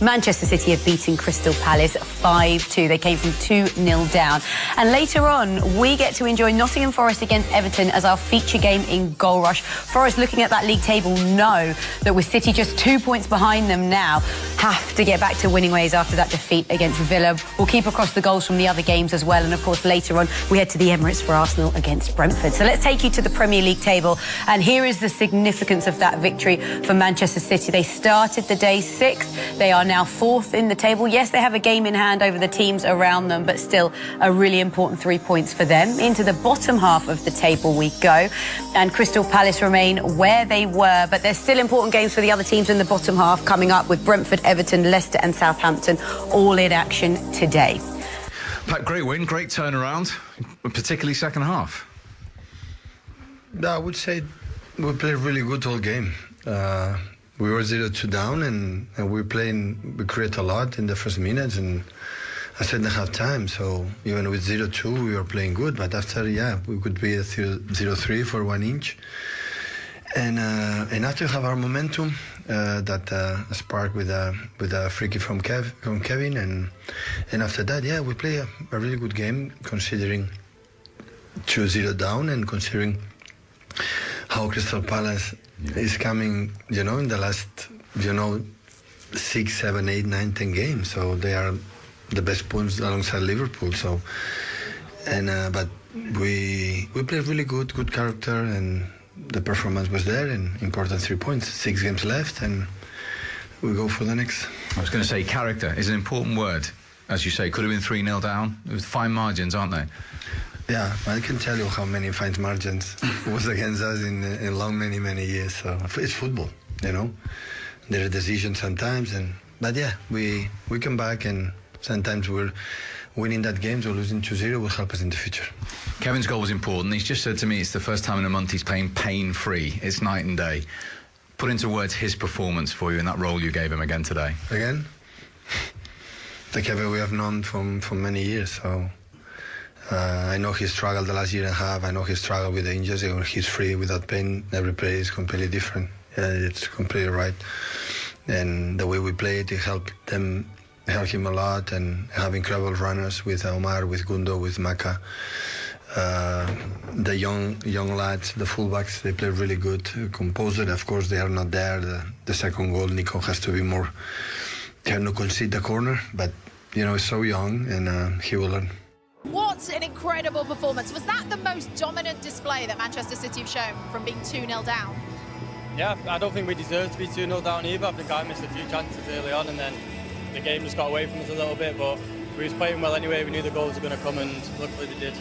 Manchester City have beaten Crystal Palace 5-2. They came from 2-0 down. And later on, we get to enjoy Nottingham Forest against Everton as our feature game in Goal Rush. Forest, looking at that league table, know that with City just 2 points behind them now, have to get back to winning ways after that defeat against Villa. We'll keep across the goals from the other games as well. And of course, later on, we head to the Emirates for Arsenal against Brentford. So let's take you to the Premier League table. And here is the significance of that victory for Manchester City. They started the day 6th. They are now 4th in the table. Yes, they have a game in hand over the teams around them, but still a really important 3 points for them. Into the bottom half of the table we go. And Crystal Palace remain where they were, but there's still important games for the other teams in the bottom half coming up with Brentford, Everton, Leicester and Southampton all in action today. Pat, great win, great turnaround, particularly second half. I would say we played really good all game. We were 0-2 down and we create a lot in the first minutes and I said in the half time. So even with 0-2 we were playing good, but after we could be at 0-3 for 1 inch. And after we have our momentum that sparked with a free kick from Kevin and after that we play a really good game considering 2-0 down and considering how Crystal Palace is coming, in the last, 6, 7, 8, 9, 10 games. So they are the best points alongside Liverpool. So, but we played really good character, and the performance was there, and important 3 points. 6 games left, and we go for the next. I was going to say character is an important word, as you say. Could have been 3-0 down. It was fine margins, aren't they? Yeah, I can tell you how many fine margins was against us in long, many years. So it's football, There are decisions sometimes, but we come back, and sometimes we're winning that game, so losing 2-0 will help us in the future. Kevin's goal was important. He's just said to me it's the first time in a month he's playing pain-free. It's night and day. Put into words his performance for you in that role you gave him again today. Again? The Kevin we have known for many years, so... I know he struggled the last year and a half. I know he struggled with the injuries. When he's free without pain, every play is completely different. It's completely right. And the way we played, it helped him a lot, and have incredible runners with Omar, with Gundo, with Maka. The young lads, the fullbacks, they play really good, composed. Of course, they are not there. The second goal, Nico has to be more, cannot concede the corner, but he's so young, and he will learn. What an incredible performance. Was that the most dominant display that Manchester City have shown from being 2-0 down? Yeah, I don't think we deserved to be 2-0 down either. I think I missed a few chances early on, and then the game just got away from us a little bit, but we was playing well anyway. We knew the goals were going to come, and luckily they did.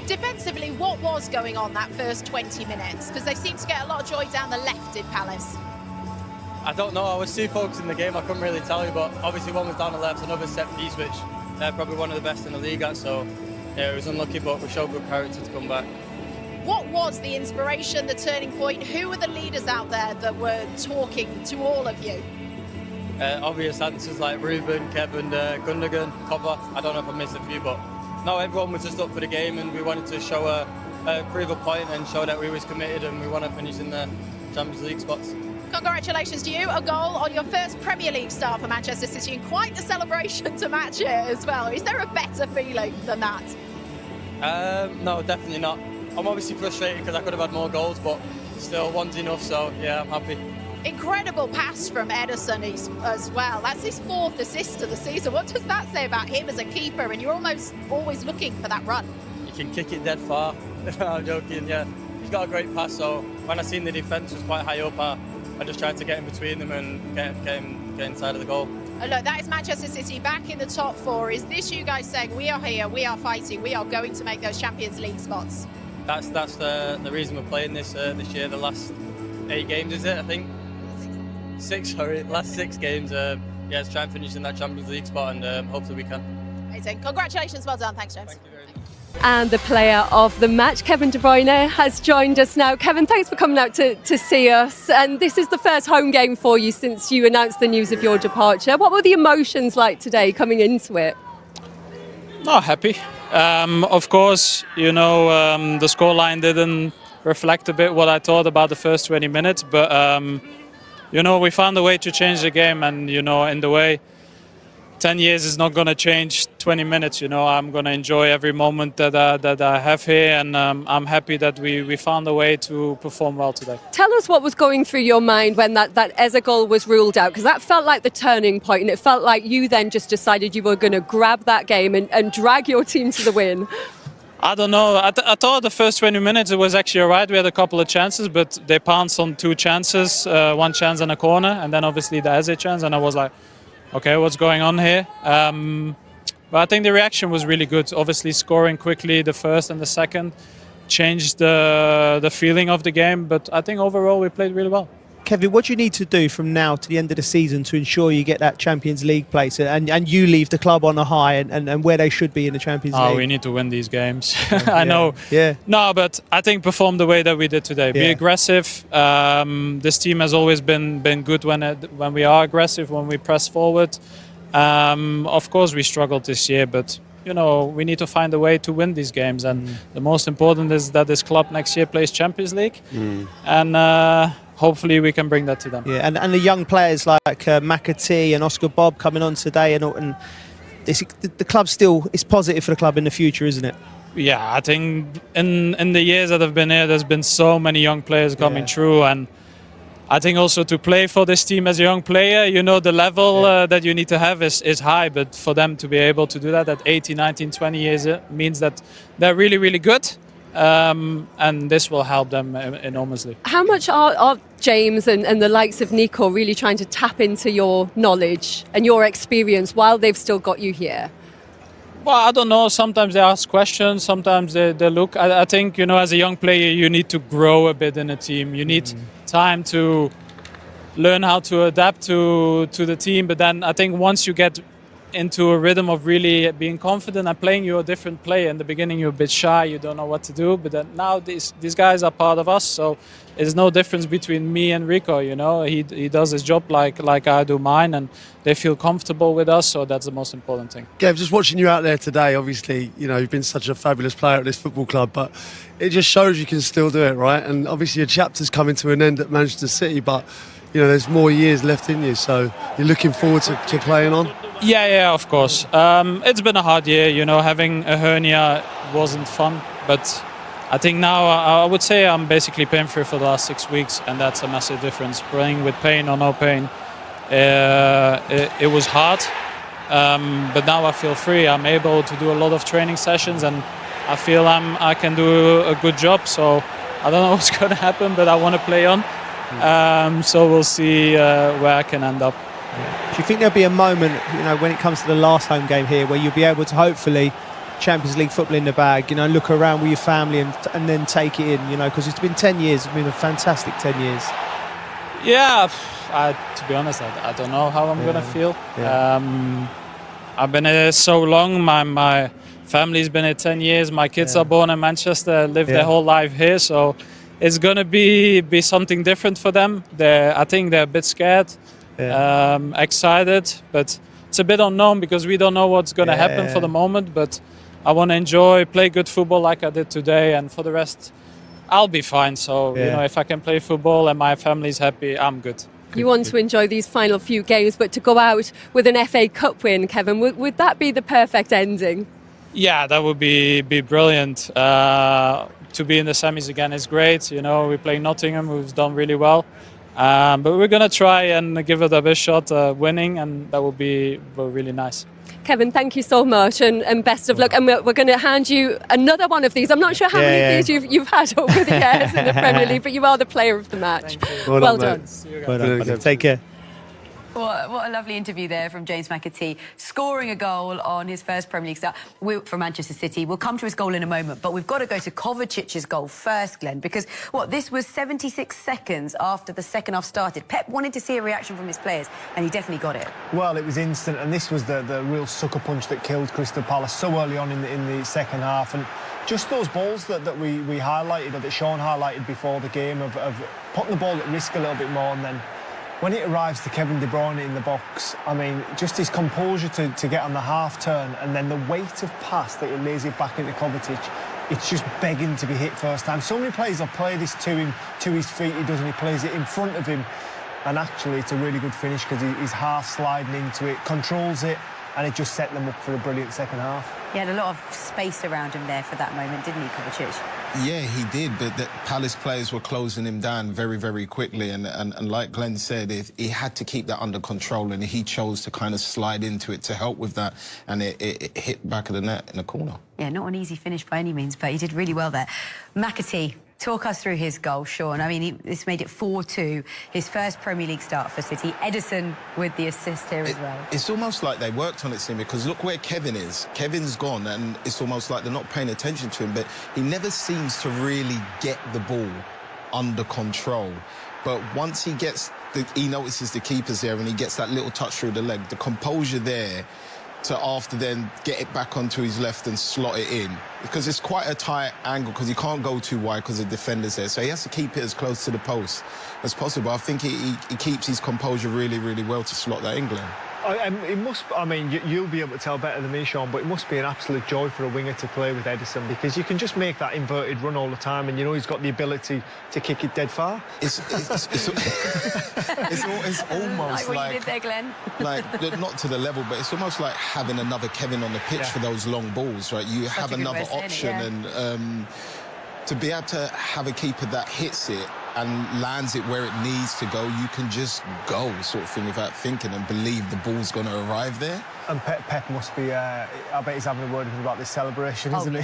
Defensively, what was going on that first 20 minutes? Because they seemed to get a lot of joy down the left in Palace. I don't know. I was too focused in the game. I couldn't really tell you, but obviously one was down the left, another set piece, which they're probably one of the best in the league at, so yeah, it was unlucky, but we showed good character to come back. What was the inspiration, the turning point? Who were the leaders out there that were talking to all of you? Obvious answers like Ruben, Kevin, Gundogan, Kova. I don't know if I missed a few, but no, everyone was just up for the game, and we wanted to show prove a point and show that we was committed, and we want to finish in the Champions League spots. Congratulations to you, a goal on your first Premier League start for Manchester City, and quite the celebration to match it as well. Is there a better feeling than that? No, definitely not. I'm obviously frustrated because I could have had more goals, but still, one's enough, so yeah, I'm happy. Incredible pass from Ederson as well. That's his 4th assist of the season. What does that say about him as a keeper? And you're almost always looking for that run. You can kick it dead far. I'm joking, yeah. He's got a great pass, so when I seen the defence was quite high up, I just tried to get in between them and get inside of the goal. Oh, look, that is Manchester City back in the top 4. Is this you guys saying, we are here, we are fighting, we are going to make those Champions League spots? That's the reason we're playing this year. The last 8 games, is it? I think 6. Sorry, last 6 games. Let's try and finish in that Champions League spot, and hopefully we can. Amazing. Congratulations, well done. Thanks, James. Thank you very much. And the player of the match, Kevin De Bruyne, has joined us now. Kevin, thanks for coming out to see us. And this is the first home game for you since you announced the news of your departure. What were the emotions like today coming into it? Oh, happy. Of course, the scoreline didn't reflect a bit what I thought about the first 20 minutes. But, we found a way to change the game. And, in the way 10 years is not going to change 20 minutes. You know, I'm going to enjoy every moment that I have here, and I'm happy that we found a way to perform well today. Tell us what was going through your mind when that Eze goal was ruled out, because that felt like the turning point, and it felt like you then just decided you were going to grab that game and drag your team to the win. I don't know. I thought the first 20 minutes it was actually all right. We had a couple of chances, but they pounced on 2 chances, 1 chance and a corner, and then obviously the Eze chance, and I was like, okay, what's going on here? But I think the reaction was really good. Obviously, scoring quickly the first and the second changed the feeling of the game. But I think overall we played really well. Kevin, what do you need to do from now to the end of the season to ensure you get that Champions League place and you leave the club on a high and where they should be in the Champions League? Oh, we need to win these games. I know. Yeah. No, but I think perform the way that we did today. Be aggressive. This team has always been good when we are aggressive, when we press forward. Of course, we struggled this year, but you know we need to find a way to win these games. And the most important is that this club next year plays Champions League, and hopefully we can bring that to them. Yeah, and the young players like McAtee and Oscar Bob coming on today, and the club still is positive for the club in the future, isn't it? Yeah, I think in the years that I've been here, there's been so many young players coming through, and I think also to play for this team as a young player, you know, the level that you need to have is high, but for them to be able to do that at 18, 19, 20 years means that they're really, really good. And this will help them enormously. How much are James and the likes of Nico really trying to tap into your knowledge and your experience while they've still got you here? Well, I don't know. Sometimes they ask questions. Sometimes they look. I think, you know, as a young player, you need to grow a bit in a team. You need time to learn how to adapt to the team. But then I think once you get into a rhythm of really being confident and playing, you're a different player. In the beginning, you're a bit shy. You don't know what to do. But then now these guys are part of us. So there's no difference between me and Rico. You know, he does his job like I do mine, and they feel comfortable with us. So that's the most important thing. Gav, just watching you out there today, obviously, you know, you've been such a fabulous player at this football club, but it just shows you can still do it, right? And obviously your chapter's coming to an end at Manchester City, but you know, there's more years left in you. So you're looking forward to playing on? Yeah, of course. It's been a hard year, you know, having a hernia wasn't fun, but I think now I would say I'm basically pain-free for the last 6 weeks, and that's a massive difference. Playing with pain or no pain, it was hard, but now I feel free. I'm able to do a lot of training sessions, and I feel I can do a good job. So I don't know what's going to happen, but I want to play on. So we'll see where I can end up. Do you think there'll be a moment, you know, when it comes to the last home game here, where you'll be able to hopefully Champions League football in the bag, you know, look around with your family and then take it in, you know, because it's been 10 years, it's been a fantastic 10 years. Yeah, to be honest, I don't know how I'm going to feel. Yeah. I've been here so long, my family's been here 10 years, my kids are born in Manchester, lived their whole life here, so it's going to be something different for them. I think they're a bit scared. Excited, but it's a bit unknown because we don't know what's going to happen for the moment. But I want to enjoy, play good football like I did today, and for the rest, I'll be fine. So you know, if I can play football and my family's happy, I'm good. You want to enjoy these final few games, but to go out with an FA Cup win, Kevin, would that be the perfect ending? Yeah, that would be brilliant. To be in the semis again is great. You know, we play Nottingham, who's done really well. But we're going to try and give it a best shot winning, and that will be really nice. Kevin, thank you so much, and best of luck. And we're going to hand you another one of these. I'm not sure how many of these you've had over the years in the Premier League, but you are the player of the match. Well done. Well done. Take care. What a lovely interview there from James McAtee, scoring a goal on his first Premier League start for Manchester City. We'll come to his goal in a moment, but we've got to go to Kovacic's goal first, Glenn, because this was 76 seconds after the second half started. Pep wanted to see a reaction from his players, and he definitely got it. Well, it was instant, and this was the real sucker punch that killed Crystal Palace so early on in the second half. And just those balls that we highlighted, or that Sean highlighted before the game, of putting the ball at risk a little bit more, and then when it arrives to Kevin De Bruyne in the box, I mean, just his composure to get on the half turn, and then the weight of pass that he lays it back into Kovacic, it's just begging to be hit first time. So many players have played this to him, to his feet, he doesn't, he plays it in front of him, and actually it's a really good finish because he's half sliding into it, controls it, and it just set them up for a brilliant second half. He had a lot of space around him there for that moment, didn't he, Kovacic? Yeah, he did, but the Palace players were closing him down very, very quickly, and like Glenn said, he had to keep that under control, and he chose to kind of slide into it to help with that, and it hit back of the net in the corner. Yeah, not an easy finish by any means, but he did really well there. McAtee, talk us through his goal, Sean. I mean, this made it 4-2, his first Premier League start for City. Ederson with the assist here as well. It's almost like they worked on it, Sim, because look where Kevin is. Kevin's gone, and it's almost like they're not paying attention to him, but he never seems to really get the ball under control. But once he notices the keeper's there and he gets that little touch through the leg, the composure there to after then get it back onto his left and slot it in, because it's quite a tight angle because he can't go too wide because the defender's there, so he has to keep it as close to the post as possible. I think he keeps his composure really, really well to slot that in, Glenn. It must, I mean, you'll be able to tell better than me, Sean, but it must be an absolute joy for a winger to play with Ederson, because you can just make that inverted run all the time, and you know he's got the ability to kick it dead far. It's almost like what you did there, Glenn. Like, not to the level, but it's almost like having another Kevin on the pitch for those long balls, right? You have another option, and to be able to have a keeper that hits it and lands it where it needs to go, you can just go, sort of thing, without thinking, and believe the ball's going to arrive there. And Pep must be, I bet he's having a word with him about this celebration, isn't he?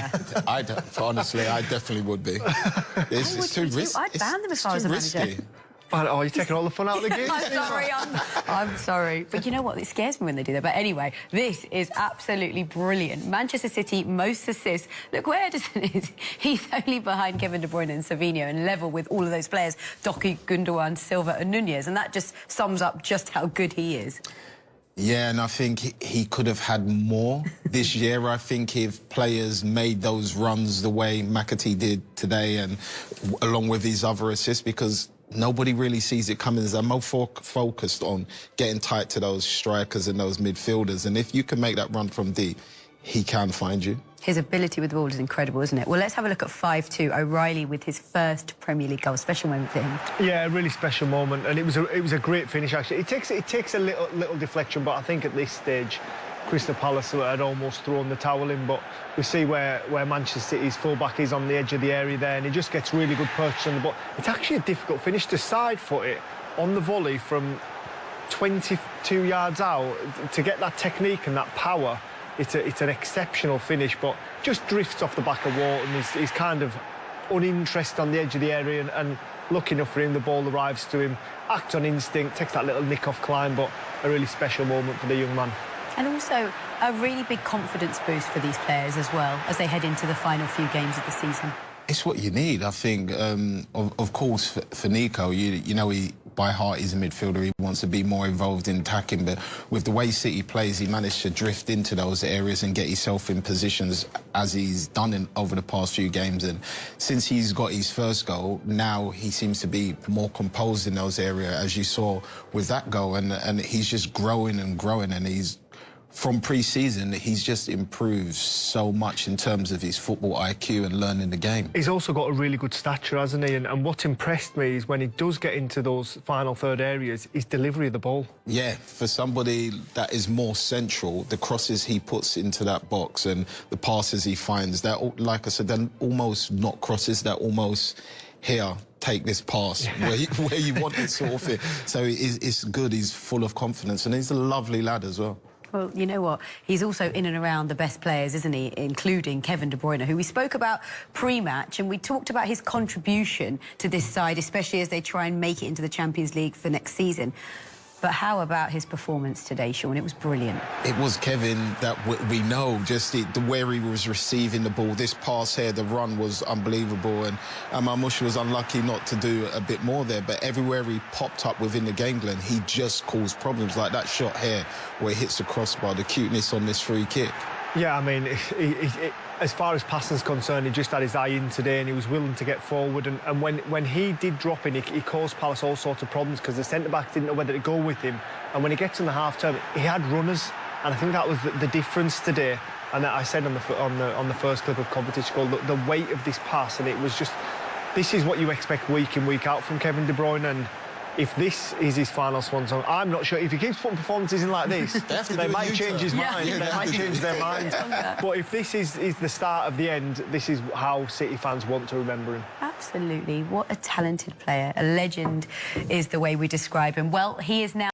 Honestly, I definitely would be. It's too risky. I'd ban them if I was a manager. Oh, you're taking all the fun out of the game? I'm sorry. But you know what? It scares me when they do that. But anyway, this is absolutely brilliant. Manchester City, most assists. Look where Ederson is. He's only behind Kevin De Bruyne and Savinho and level with all of those players, Doku, Gundogan, Silva and Nunez. And that just sums up just how good he is. Yeah, and I think he could have had more this year. I think if players made those runs the way McAtee did today, and along with his other assists, because nobody really sees it coming. They're more focused on getting tight to those strikers and those midfielders. And if you can make that run from deep, he can find you. His ability with the ball is incredible, isn't it? Well, let's have a look at 5-2. O'Reilly with his first Premier League goal. Special moment for him. Yeah, a really special moment, and it was a great finish. Actually, it takes a little deflection, but I think at this stage, Crystal Palace had almost thrown the towel in. But we see where Manchester City's fullback is on the edge of the area there, and he just gets really good purchase on the ball. It's actually a difficult finish to side foot it on the volley from 22 yards out to get that technique and that power. It's an exceptional finish, but just drifts off the back of Wharton. He's kind of uninterested on the edge of the area, and lucky enough for him, the ball arrives to him. Acts on instinct, takes that little nick-off climb, but a really special moment for the young man. And also a really big confidence boost for these players as well as they head into the final few games of the season. It's what you need, I think. Of course, for Nico, you know, by heart he's a midfielder. He wants to be more involved in attacking, but with the way City plays, he managed to drift into those areas and get himself in positions as he's done over the past few games. And since he's got his first goal, now he seems to be more composed in those areas, as you saw with that goal. And he's just growing and growing, and he's... From pre-season, he's just improved so much in terms of his football IQ and learning the game. He's also got a really good stature, hasn't he? And what impressed me is when he does get into those final third areas, his delivery of the ball. Yeah, for somebody that is more central, the crosses he puts into that box and the passes he finds, they're, like I said, they're almost not crosses, they're almost... Here, take this pass where you want it, sort of thing. So it's good, he's full of confidence, and he's a lovely lad as well. Well, you know what? He's also in and around the best players, isn't he? Including Kevin De Bruyne, who we spoke about pre-match, and we talked about his contribution to this side, especially as they try and make it into the Champions League for next season. But how about his performance today, Sean? It was brilliant. It was Kevin that we know, just the way he was receiving the ball. This pass here, the run was unbelievable, and Marmoush was unlucky not to do a bit more there. But everywhere he popped up within the game, Glenn, he just caused problems. Like that shot here, where he hits the crossbar, the cuteness on this free kick. Yeah, I mean, as far as passing's concerned, he just had his eye in today, and he was willing to get forward. And when he did drop in, he caused Palace all sorts of problems because the centre-back didn't know whether to go with him. And when he gets in the half-term, he had runners, and I think that was the difference today. And I said on the first clip of Kovacic goal, the weight of this pass, and it was just, this is what you expect week in, week out from Kevin De Bruyne, and if this is his final swan song, I'm not sure. If he keeps putting performances in like this, they might change his mind. They might change their mind. But if this is the start of the end, this is how City fans want to remember him. Absolutely. What a talented player. A legend is the way we describe him. Well, he is now